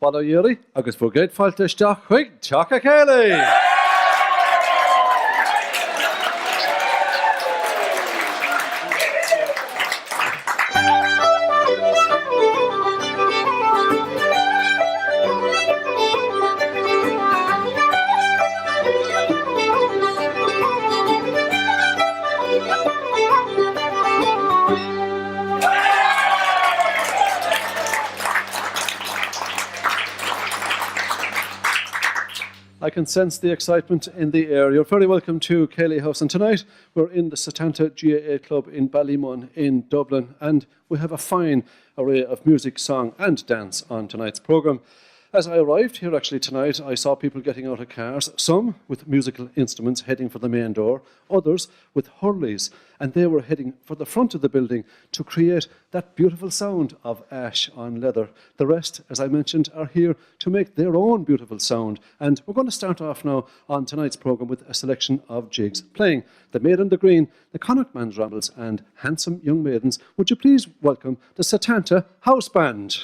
Bala Yeri, agus for great faltisteach chuig Teacha Céilí. I can sense the excitement in the air. You're very welcome to Ceili House. And tonight we're in the Setanta GAA Club in Ballymun in Dublin. And we have a fine array of music, song and dance on tonight's programme. As I arrived here actually tonight, I saw people getting out of cars, some with musical instruments heading for the main door, others with hurleys, and they were heading for the front of the building to create that beautiful sound of ash on leather. The rest, as I mentioned, are here to make their own beautiful sound. And we're going to start off now on tonight's programme with a selection of jigs, playing The Maid on the Green, the Connacht Man's Rambles and Handsome Young Maidens. Would you please welcome the Setanta House Band?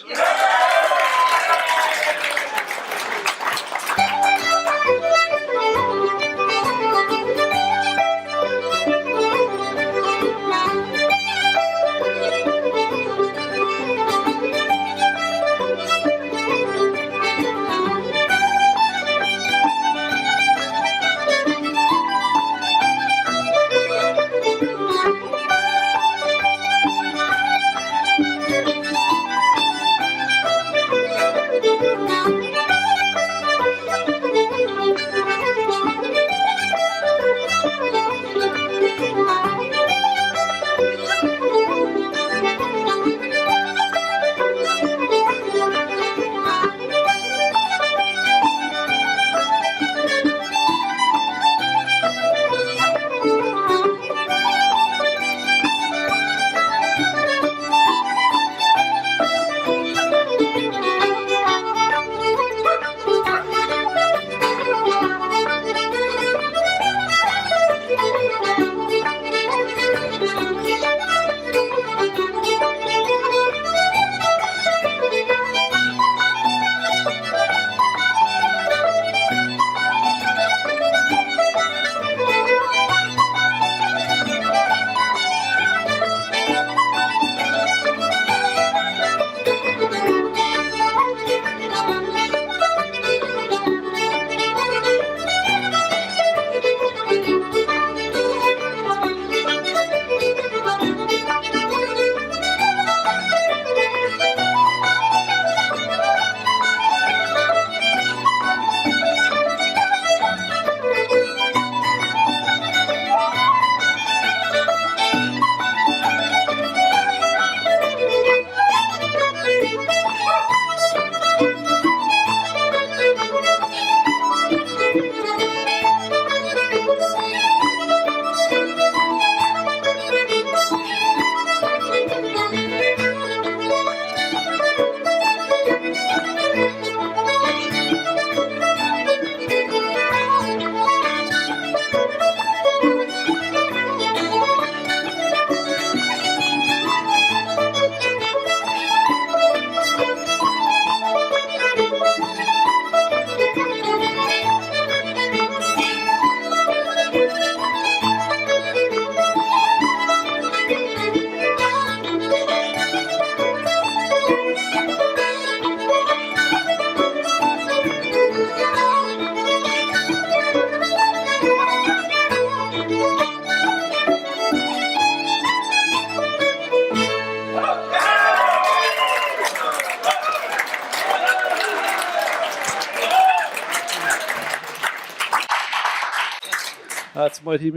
That's mighty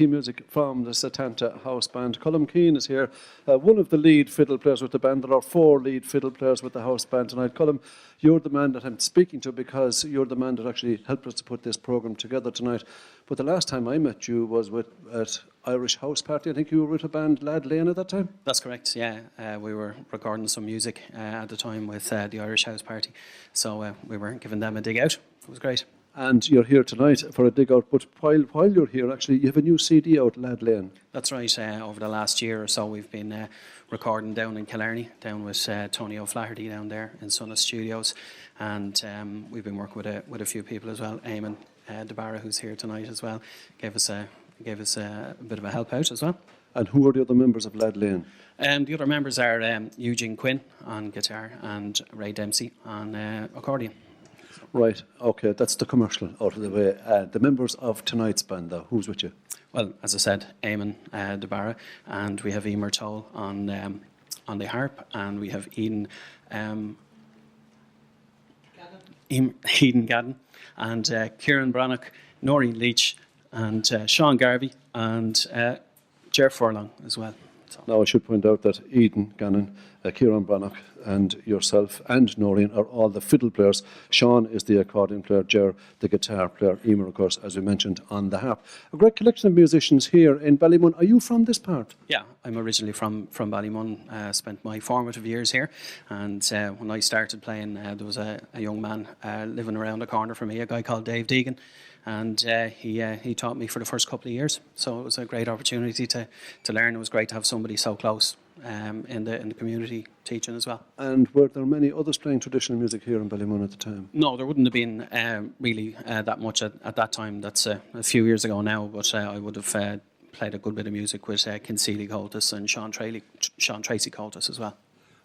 music from the Setanta House Band. Colm Keane is here, one of the lead fiddle players with the band. There are 4 lead fiddle players with the house band tonight. Colm, you're the man that I'm speaking to because you're the man that actually helped us to put this programme together tonight. But the last time I met you was at Irish House Party. I think you were with a band, Lad Lane, at that time? That's correct, yeah. We were recording some music at the time with the Irish House Party. So we were giving them a dig out. It was great. And you're here tonight for a dig out, but while you're here, actually, you have a new CD out, Lad Lane. That's right. Over the last year or so, we've been recording down in Killarney, down with Tony O'Flaherty down there in Sunna Studios, and we've been working with a few people as well. Eamon Baire, who's here tonight as well, gave us a bit of a help out as well. And who are the other members of Lad Lane? The other members are Eugene Quinn on guitar and Ray Dempsey on accordion. Right, okay, that's the commercial out of the way. The members of tonight's band, though, who's with you? Well, as I said, Eamon Baire, and we have Emer Toll on the harp, and we have Eden Gadden, and Kieran Brannock, Noreen Leach, and Sean Garvey, and Ger Furlong as well. So. Now, I should point out that Eden Gannon, Kieran Brannock, and yourself and Noreen are all the fiddle players. Sean is the accordion player, Ger the guitar player, Emer, of course, as we mentioned, on the harp. A great collection of musicians here in Ballymun. Are you from this part? Yeah, I'm originally from Ballymun. Spent my formative years here, and when I started playing, there was a young man living around the corner from me, a guy called Dave Deegan. And he taught me for the first couple of years, so it was a great opportunity to learn. It was great to have somebody so close in the community teaching as well. And were there many others playing traditional music here in Ballymun at the time? No, there wouldn't have been really that much at that time. That's a few years ago now, but I would have played a good bit of music with Ceili House and Sean Tracy Coltis as well.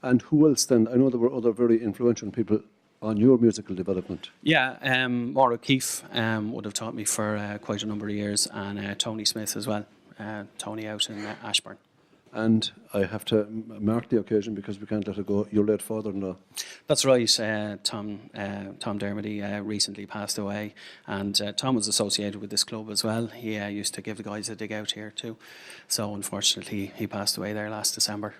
And who else then? I know there were other very influential people on your musical development. Yeah, Maura O'Keefe would have taught me for quite a number of years, and Tony Smith as well. Tony out in Ashburn. And I have to mark the occasion because we can't let it go. Your late father-in-law. That's right. Tom Dermody recently passed away, and Tom was associated with this club as well. He used to give the guys a dig out here too. So unfortunately, he passed away there last December.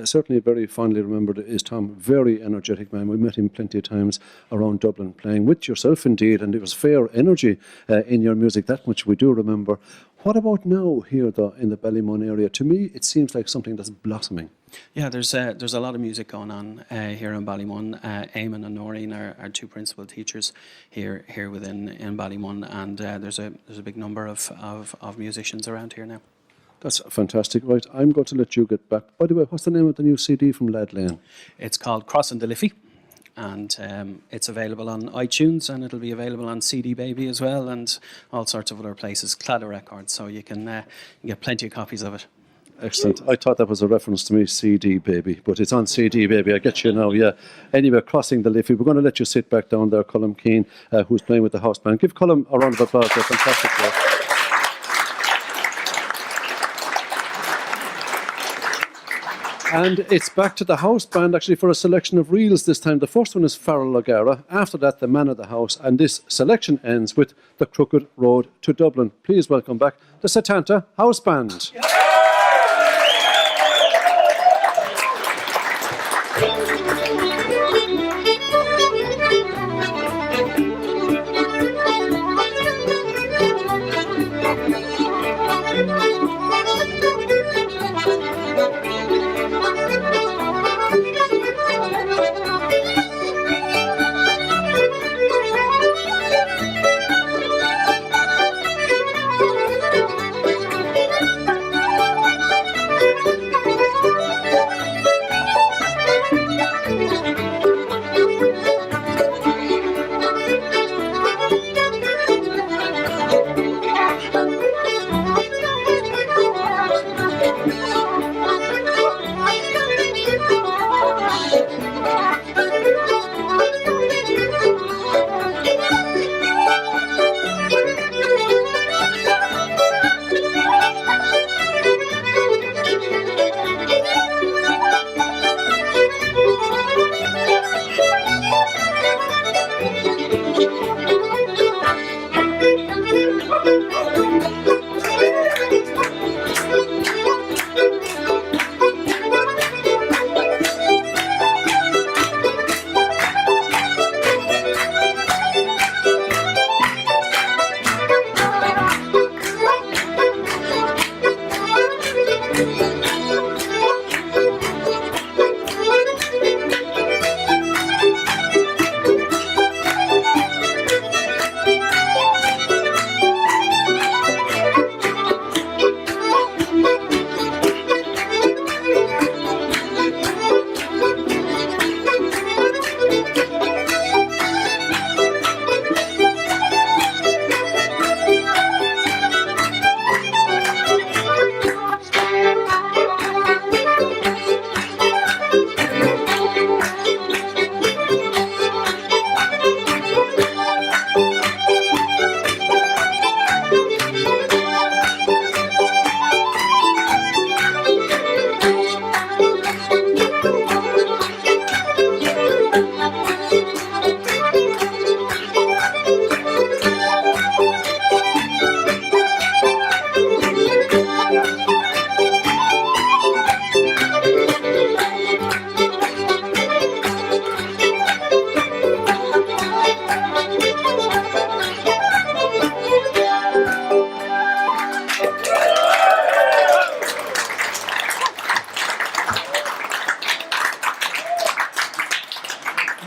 Certainly very fondly remembered is Tom, very energetic man. We met him plenty of times around Dublin, playing with yourself indeed, and it was fair energy in your music, that much we do remember. What about now here though in the Ballymun area? To me it seems like something that's blossoming. Yeah, there's a lot of music going on here in Ballymun. Eamon and Noreen are two principal teachers here within in Ballymun, and there's a big number of musicians around here now. That's fantastic. Right, I'm going to let you get back. By the way, what's the name of the new CD from Lad Lane? It's called Crossing the Liffey, and it's available on iTunes, and it'll be available on CD Baby as well, and all sorts of other places, Claddagh Records, so you can get plenty of copies of it. Excellent. I thought that was a reference to me, CD Baby, but it's on CD Baby. I get you now, yeah. Anyway, Crossing the Liffey. We're going to let you sit back down there, Colm Keane, who's playing with the house band. Give Colm a round of applause. They're fantastic work. And it's back to the house band actually for a selection of reels this time. The first one is Farrell O'Gara. After that, the man of the house. And this selection ends with The Crooked Road to Dublin. Please welcome back the Setanta House Band. Yeah.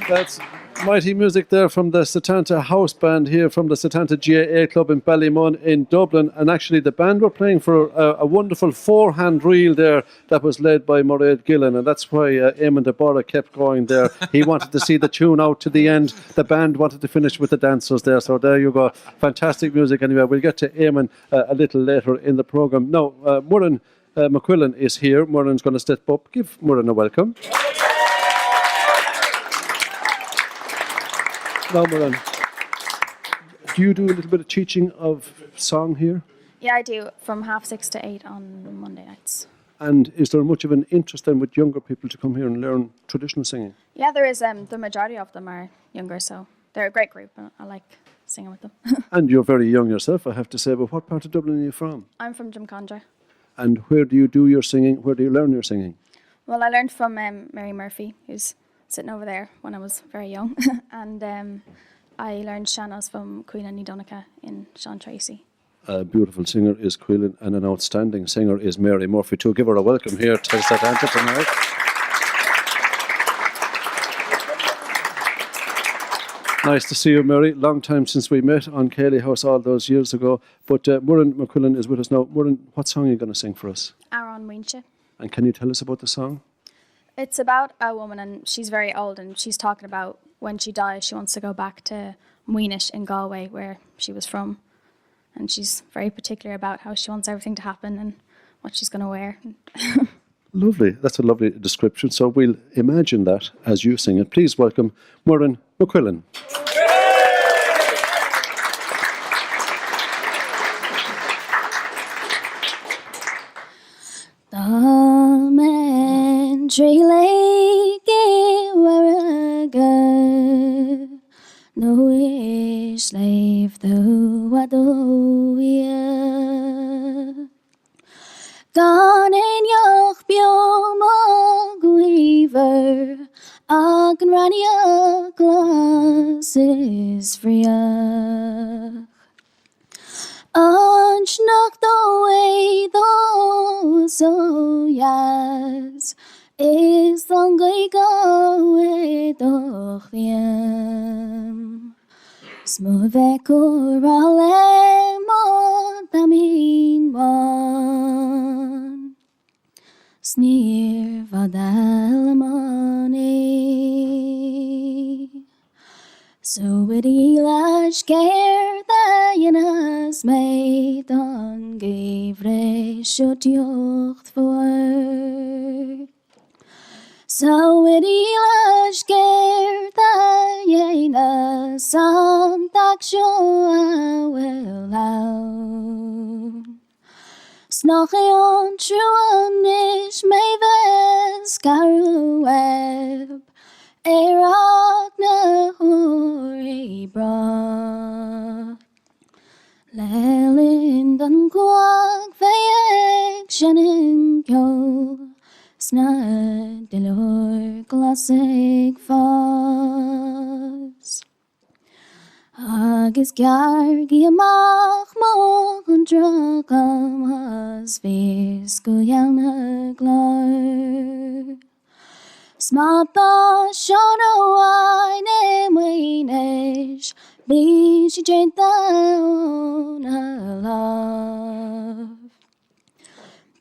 That's mighty music there from the Setanta House Band here from the Setanta GAA Club in Ballymun in Dublin. And actually the band were playing for a wonderful four-hand reel there that was led by Mairead Gillen. And that's why Eamon de Barra kept going there. He wanted to see the tune out to the end. The band wanted to finish with the dancers there. So there you go. Fantastic music anyway. We'll get to Eamon a little later in the programme. Now, Murren McQuillan is here. Murren's going to step up. Give Murren a welcome. Now, Murren, do you do a little bit of teaching of song here? Yeah, I do, from 6:30 to 8 on Monday nights. And is there much of an interest then with younger people to come here and learn traditional singing? Yeah, there is. The majority of them are younger, so they're a great group, and I like singing with them. And you're very young yourself, I have to say, but what part of Dublin are you from? I'm from Drumcondra. And where do you do your singing? Where do you learn your singing? Well, I learned from Mary Murphy, who's sitting over there when I was very young. And I learned sean-nós from Cumann Baire in Sean Tracy. A beautiful singer is Cuilin, and an outstanding singer is Mary Murphy too. Give her a welcome here to Setanta tonight. Nice to see you, Mary. Long time since we met on Ceili House all those years ago. But Murren McQuillan is with us now. Murren, what song are you going to sing for us? Aaron Winche. And can you tell us about the song? It's about a woman, and she's very old, and she's talking about when she dies, she wants to go back to Moynish in Galway, where she was from. And she's very particular about how she wants everything to happen and what she's going to wear. Lovely. That's a lovely description. So we'll imagine that as you sing it. Please welcome Murren McQuillan. No slave though I do Gone in your bioma weaver I can run your glasses free Anch knocked away those oh yes is long go doch wiem Smove korale motamin man Sneer vadal money So it ilash care that yenas made on gave shut jocht for So it ilash care that yenas sam tak sure will out Snache on truanish mavis garueb Erak na hori bra Lelin dan kwag fayek shanin yo Snad delor classic fas Agis gyar giamach mo drakam has vis goyalna glar Smata shono aine winesh Bishi down love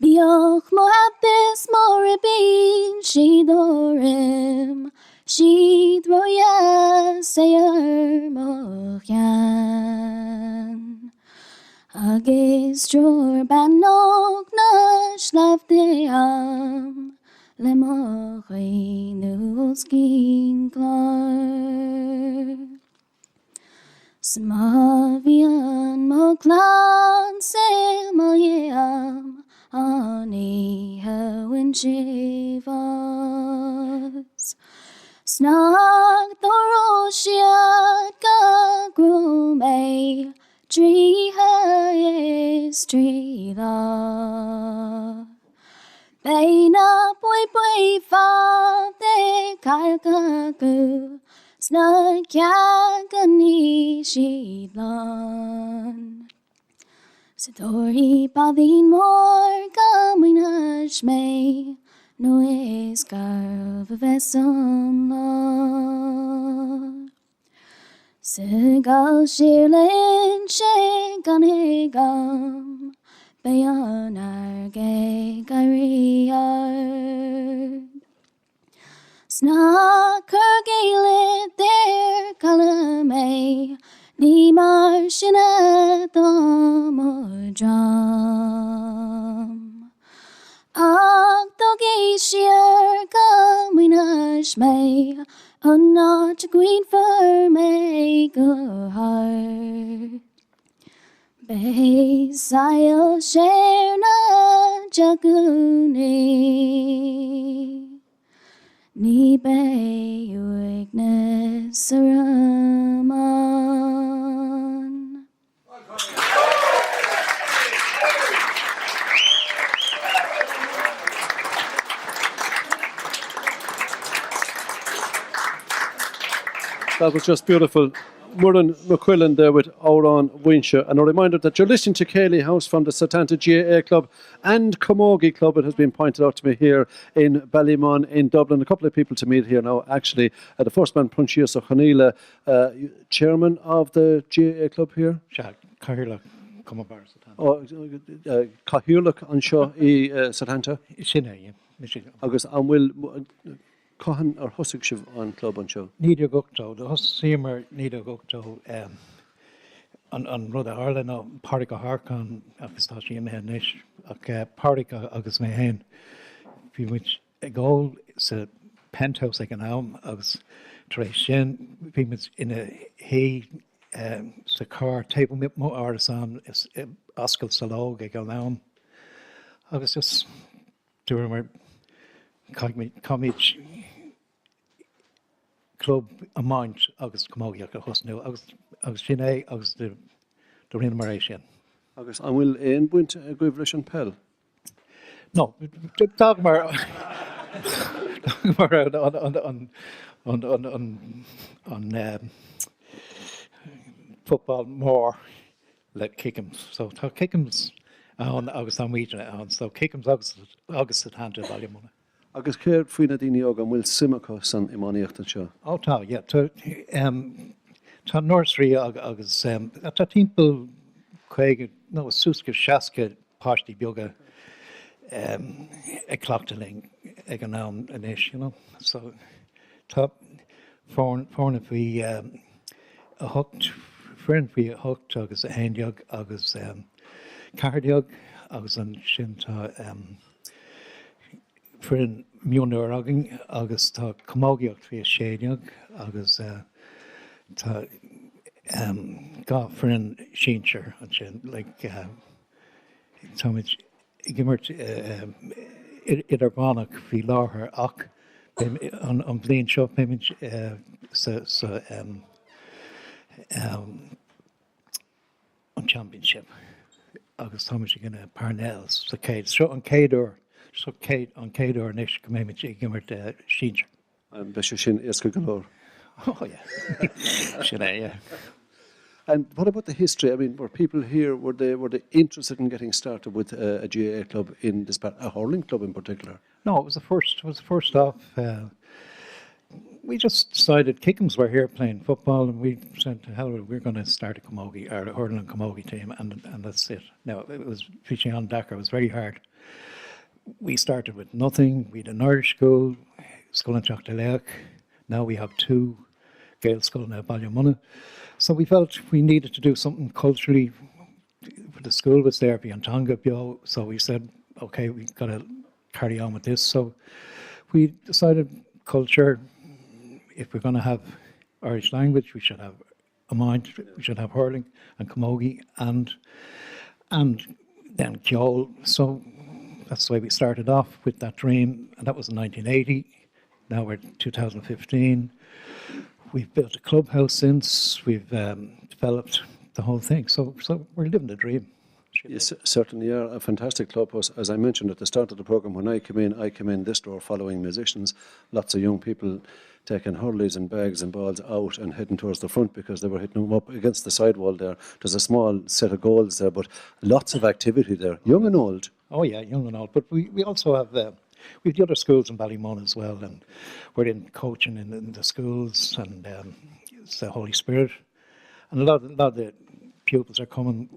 Bioch mohabis moribin Shidorim Shidroya sayer mochyan Agis dror banok nash lavdeam Le mochi nus king klar Smavian mo clan se moyam Ani hewin shivas Snag doroshiat gagrume Driha is drila Beina boy fa de kalkaku Snag yagani shilan Sidori pavin mor gaminash me no is gar veson Segal shilin shegan hegam Bayon arge gariar Snakker gale der kalame Ni marshina domodram Ag dogi sheer gaminash me A not green for me go hard Be sail share na jaguni Ni be weakness araman. That was just beautiful. Murren McQuillan there with Ouran Winsha. And a reminder that you're listening to Ceili House from the Setanta GAA Club and Camogie Club. It has been pointed out to me here in Ballymun in Dublin. A couple of people to meet here now, actually. The first man, Prunchias O'Hanila, chairman of the GAA Club here. Cumann Baire Setanta. Cahirlach anseo I Setanta. Sinna, yeah. Agus an bhfuil Cohan or Husig Shiv on club anseo. Nídia gogto, the hus seamer nídia gogto an rud a Ireland no páric a Harcán agus tá sí imhe níis ach páric agus mé hen bhí muid a ggóil sa penthouse ag an am agus tar éis sin bhí muid ina hé sa car table mip mo áras is ascail sa lóg ag an am agus just dúir mar comid club a mind agus Camogie a hosnú agus sin é agus de rinne mar éis sin. Agus an bhfuil éon buint a goibh leis an pell. No, dag mar an football more like Kickham's. So tá Kickham's an agus an míte an so Kickham's agus Setanta Ballymun. Agus céir faoine daoine aga bhfuil simachá san imáníocht anseo. Oh, tá, yeah. Tá nursery agus tá timppel chuige nó súsca seaca páistí beaga ag clochtaling ag an nám inis, you know. So tá fórna bhí a hocht friend bhí a hocht agus a héindeag agus cardeag agus an sin tá friend miúnar agin agus tá Camógiocht bhí a séideag agus tá gá friend síintear an sin like táid gimmert idir bánach bhí láthair ach an blion seo payment an championship agus táid gine Parnells sa céad seo an céadúir so an céadúir níos go méid gimmert síintear. An beise sin éasca go leor. Oh yeah. Sin é, yeah. And what about the history? I mean, were people here, were they interested in getting started with a GAA club in this part, a hurling club in particular? No, it was the first off. We just decided Kickham's were here playing football, and we said, hell, we're going to start a Camogie, or a hurling Camogie team, and that's it. Now, it was fishing on Dakar, it was very hard. We started with nothing. We had an Irish school in Teach. Now we have two Gael school now, Ballymun. So we felt we needed to do something culturally. The school was there, Biantanga Bio, so we said, okay, we've got to carry on with this. So we decided culture, if we're going to have Irish language, we should have a mind, we should have hurling and Camogie and then Ceol. So that's the way we started off with that dream, and that was in 1980. Now we're 2015. We've built a clubhouse since. We've developed the whole thing. So we're living the dream. Yes, certainly are. A fantastic clubhouse. As I mentioned at the start of the programme, when I came in this door following musicians, lots of young people taking hurleys and bags and balls out and heading towards the front because they were hitting them up against the side wall there. There's a small set of goals there, but lots of activity there, young and old. Oh yeah, young and old. But we also have we have the other schools in Ballymun as well, and we're in coaching in the schools, and it's the Holy Spirit. And a lot of the pupils are coming.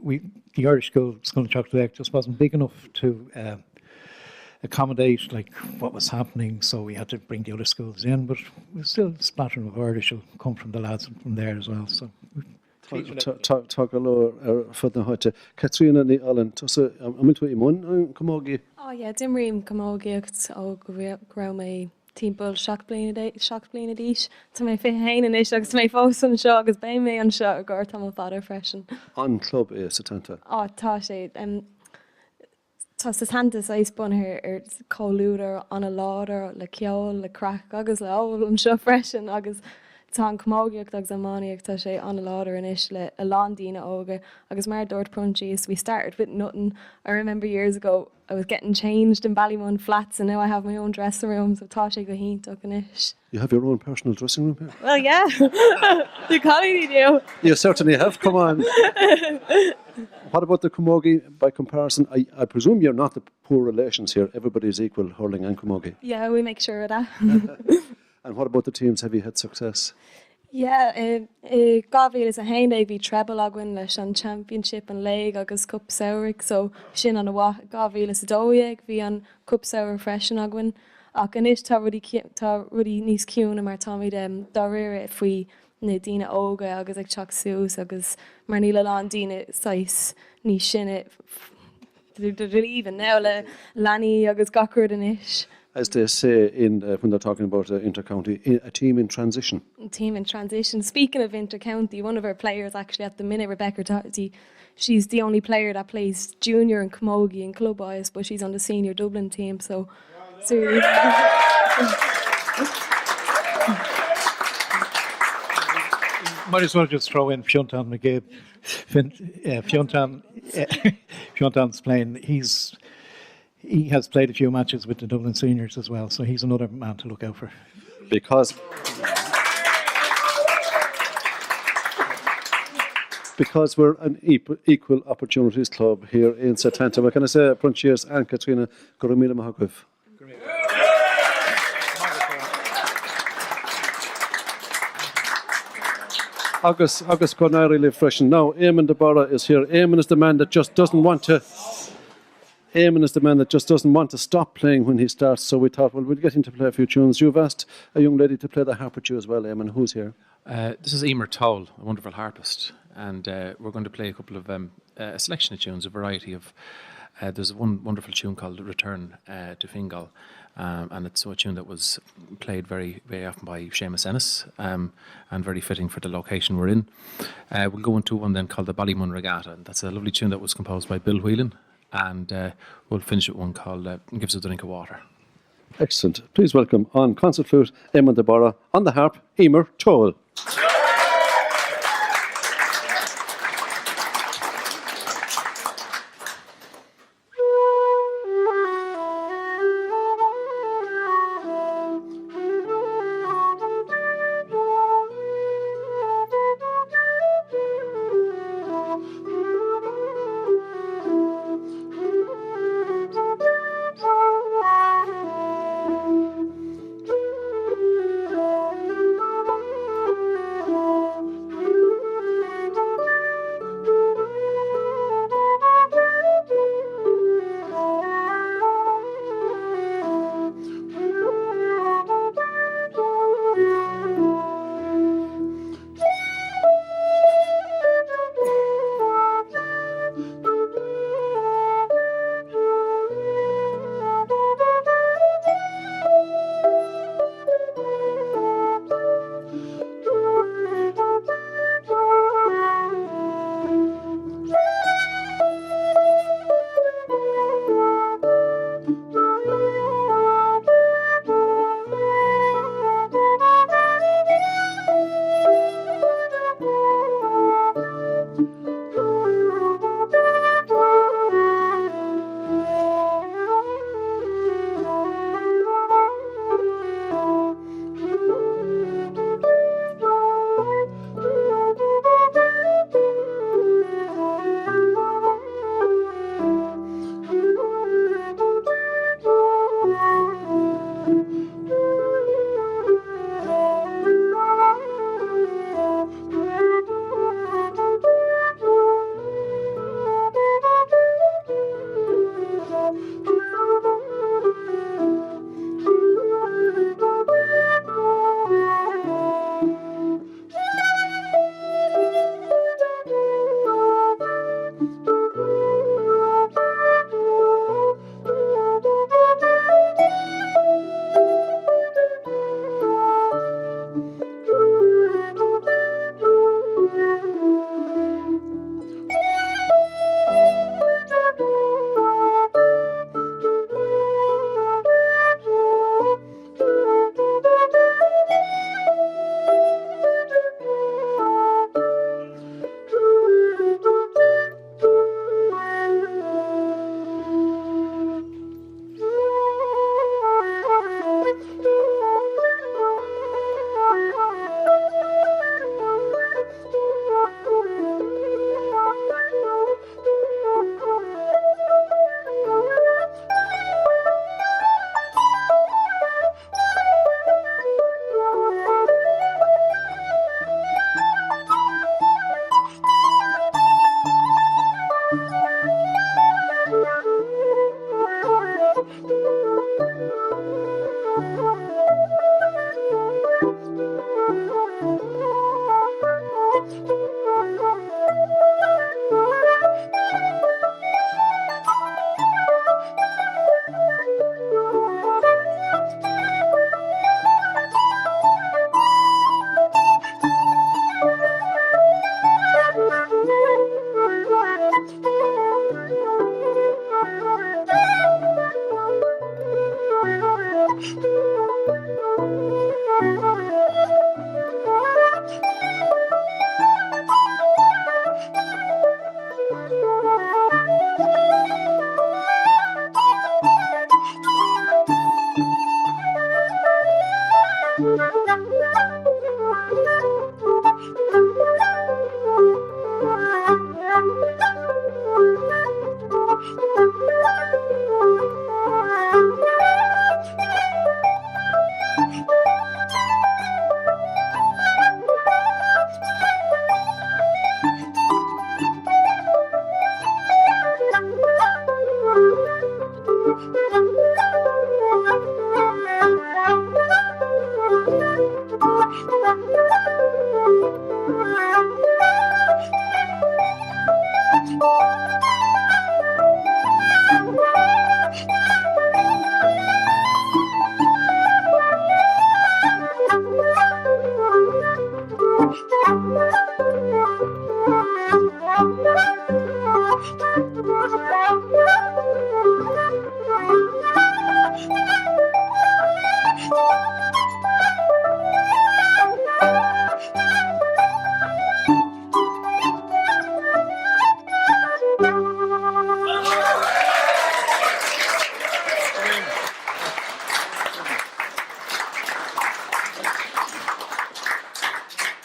The Irish school in Chocolate just wasn't big enough to accommodate like what was happening, so we had to bring the other schools in. But we're still splattering of Irish will come from the lads from there as well. So. Tá go leor fud na háite. Catriona ní Allen, tusa amiltu imún an Camogie. Oh yeah, dimrim camogi agus ó go mé timppel seach bliana díis. Tá mé fi héine is agus mé fós an seo agus bé mé an seo gur tam fadar freisin. An club Setanta. Á tá sé tá Setanta éis bunthir ar cóúidir an a láder le ceol le crack agus le óil an seo freisin agus tá an camogiacht agus ammáíocht tá sé an a láder inis le a landína óga agus mar dúirt prunchies. We started with nothing. I remember years ago I was getting changed in Ballymun flats and now I have my own dressing room, so tá sé go híntaach inis. You have your own personal dressing room here? Well, yeah. You can't do. You certainly have, come on. What about the Camogie by comparison? I presume you're not the poor relations here. Everybody's equal, hurling and Camogie. Yeah, we make sure of that. And what about the teams? Have you had success? Yeah, Gavíil is a hain bhí treble aghain leis an championship an league agus cup saoirigh, so sin an Gavíil is a dóigh bhí an cup saoir freisin aghain ach inis tá rudí níos ciúna mar táid dá réire faoi na dína óga agus ag teach sús agus mar ní le lán dína sais ní sinne even now le leanaí agus gacrúd inis. As they say when they're talking about inter-county, a team in transition. Team in transition. Speaking of inter-county, one of our players actually at the minute, Rebecca Doherty, she's the only player that plays junior in Camogie and clubhouse, but she's on the senior Dublin team, so seriously. Might as well just throw in Fiontan McGabe. Fiontan's playing. He has played a few matches with the Dublin seniors as well, so he's another man to look out for. Because we're an equal opportunities club here in Setanta. What can I say, Prunchiers and Katrina, Gorumila Mahakov. August Cornari live fresh. Now, Eamon Deborah is here. Eamon is the man that just doesn't want to. Eamon is the man that just doesn't want to stop playing when he starts, so we thought, well, we'll get him to play a few tunes. You've asked a young lady to play the harp with you as well, Eamon. Who's here? This is Emer Toll, a wonderful harpist, and we're going to play a couple of a selection of tunes, a variety of. There's one wonderful tune called "Return to Fingal," and it's a tune that was played very, very often by Seamus Ennis, and very fitting for the location we're in. We'll go into one then called the Ballymun Regatta, and that's a lovely tune that was composed by Bill Whelan. And we'll finish with one called Gives Us a Drink of Water. Excellent. Please welcome on concert flute, Eamon Deborah, on the harp, Emer Toll.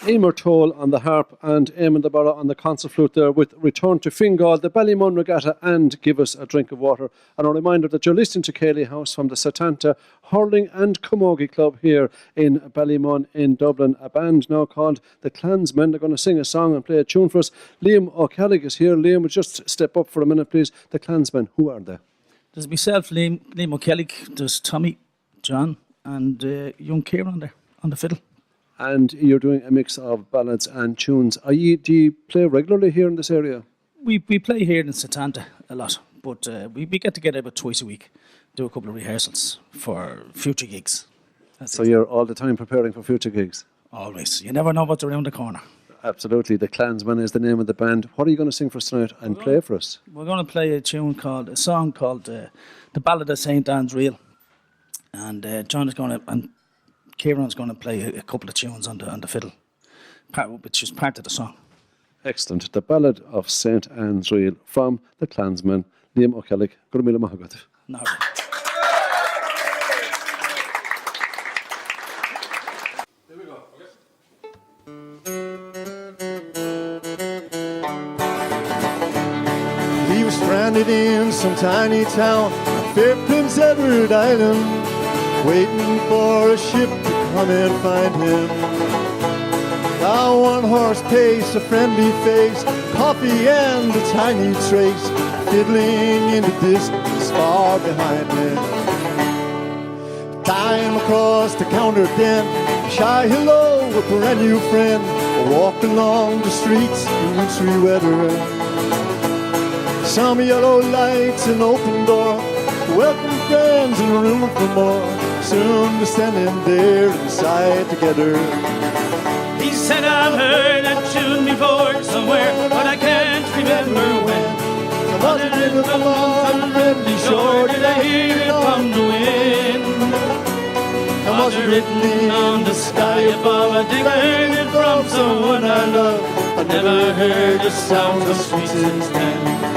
Emer Toll on the harp and Eamon de Barra on the concert flute there with Return to Fingal, the Ballymun Regatta and Give Us a Drink of Water. And a reminder that you're listening to Ceili House from the Setanta Hurling and Camogie Club here in Ballymun in Dublin. A band now called the Clansmen. They're going to sing a song and play a tune for us. Liam O'Kellig is here. Liam, would you just step up for a minute, please? The Clansmen, who are they? There's myself, Liam O'Kellig, there's Tommy, John and young Kieran there on the fiddle. And you're doing a mix of ballads and tunes. Do you play regularly here in this area? We play here in Setanta a lot, but we get together about twice a week, do a couple of rehearsals for future gigs. So you're all the time preparing for future gigs? Always. You never know what's around the corner. Absolutely. The Clansmen is the name of the band. What are you going to sing for us tonight and play for us? We're going to play a song called The Ballad of St. Anne's Reel. And John is going to, and Kieran's going to play a couple of tunes on the fiddle, which is part of the song. Excellent. The Ballad of St. Anne's Reel from the Clansmen. Liam O'Kellig. Gurmila Mahagat. No. Here we go. He was stranded in some tiny town on fair Prince Edward Island, waiting for a ship to come and find him. A one-horse pace, a friendly face, coffee and a tiny trace, fiddling in the distance far behind him. Time across the counter then, shy hello, a brand new friend, walked along the streets in wintry weather. Some yellow lights, an open door, welcome friends and room for more. Soon they're standing there inside together. He said, I've heard that tune before somewhere, but I can't remember when. Was it written from some friendly shore? Did I hear it from the wind? And was it written on the sky above? I think I heard it from someone I love. I never heard a sound so sweet since then.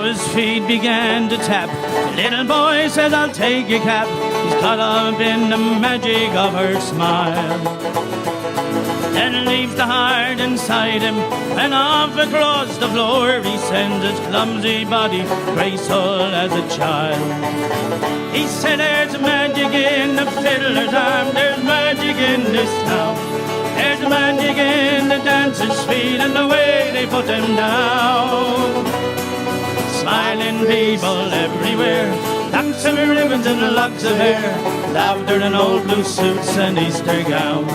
His feet began to tap. The little boy says, I'll take your cap. He's caught up in the magic of her smile. Then leaves the heart inside him, and off across the floor he sends his clumsy body, graceful as a child. He said, there's magic in the fiddler's arm, there's magic in this town. There's magic in the dancers' feet and the way they put them down. Smiling people everywhere, locks of ribbons and locks of hair, laughter and old blue suits and Easter gowns.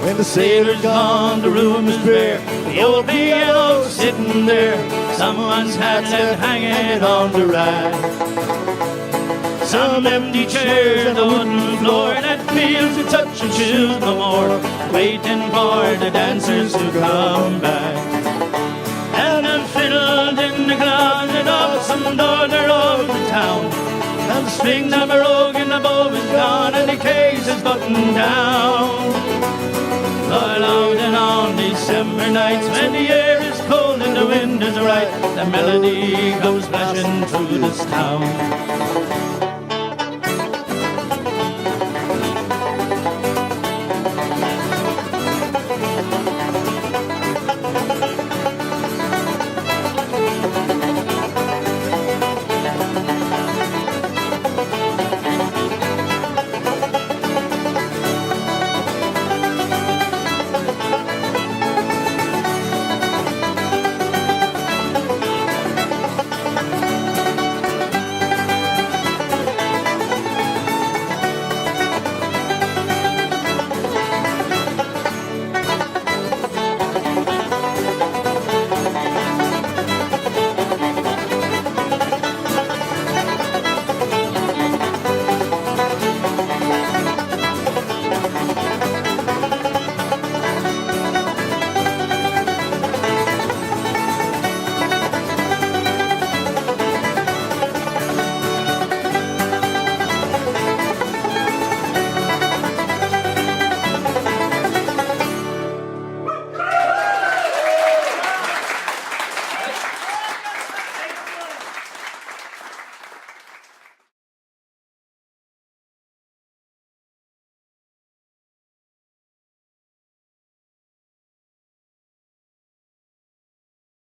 When the sailor's gone, the room is bare, the old piano sitting there, someone's hat left hanging on the rack. Some empty chairs on the wooden floor that feels to touch and choose no more, waiting for the dancers to come back. And I'm fiddled in the closet of some daughter of the town, and the strings are broken, the bow is gone, and the case is buttoned down. Along and on December nights, when the air is cold and the wind is right, the melody goes flashing through this town.